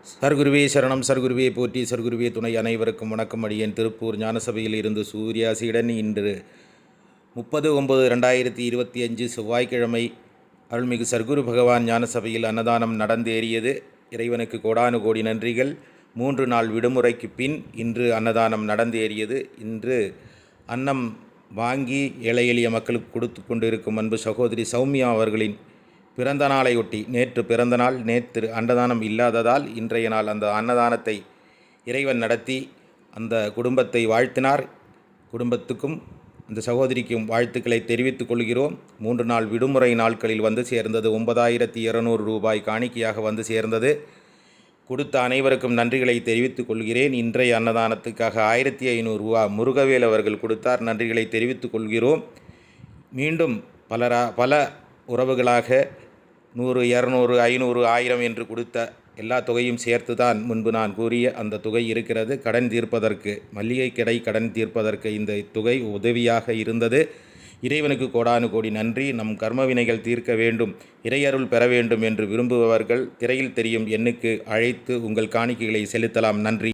சர்க்குருவே சரணம், சர்க்குருவே போற்றி, சர்க்குருவே துணை. அனைவருக்கும் வணக்கம். அடியேன் திருப்பூர் ஞானசபையில் இருந்து சூர்யாசியுடன் இன்று 30/9/2025 செவ்வாய்க்கிழமை அருள்மிகு சர்க்குரு பகவான் ஞானசபையில் அன்னதானம் நடந்தேறியது. இறைவனுக்கு கோடானு கோடி நன்றிகள். 3 நாள் விடுமுறைக்கு பின் இன்று அன்னதானம் நடந்தேறியது. இன்று அன்னம் வாங்கி ஏழை எளிய மக்களுக்கு கொடுத்து கொண்டிருக்கும் அன்பு சகோதரி சௌமியா அவர்களின் பிறந்த நாளையொட்டி, நேற்று பிறந்த நாள், நேற்று அன்னதானம் இல்லாததால் இன்றைய நாள் அந்த அன்னதானத்தை இறைவன் நடத்தி அந்த குடும்பத்தை வாழ்த்தினார். குடும்பத்துக்கும் அந்த சகோதரிக்கும் வாழ்த்துக்களை தெரிவித்துக் கொள்கிறோம். 3 நாள் விடுமுறை நாட்களில் வந்து சேர்ந்தது 9200 ரூபாய் காணிக்கையாக வந்து சேர்ந்தது. கொடுத்த அனைவருக்கும் நன்றிகளை தெரிவித்துக் கொள்கிறேன். இன்றைய அன்னதானத்துக்காக 1500 ரூபா முருகவேல் அவர்கள் கொடுத்தார். நன்றிகளை தெரிவித்துக் கொள்கிறோம். மீண்டும் பல உறவுகளாக 100, 200, 500, 1000 என்று கொடுத்த எல்லா தொகையும் சேர்த்து தான் முன்பு நான் கூறிய அந்த தொகை இருக்கிறது. கடன் தீர்ப்பதற்கு, மல்லிகை கடை கடன் தீர்ப்பதற்கு இந்த தொகை உதவியாக இருந்தது. இறைவனுக்கு கோடானு கோடி நன்றி. நம் கர்மவினைகள் தீர்க்க வேண்டும், இறையருள் பெற வேண்டும் என்று விரும்புபவர்கள் திரையில் தெரியும் எண்ணுக்கு அழைத்து உங்கள் காணிக்கைகளை செலுத்தலாம். நன்றி.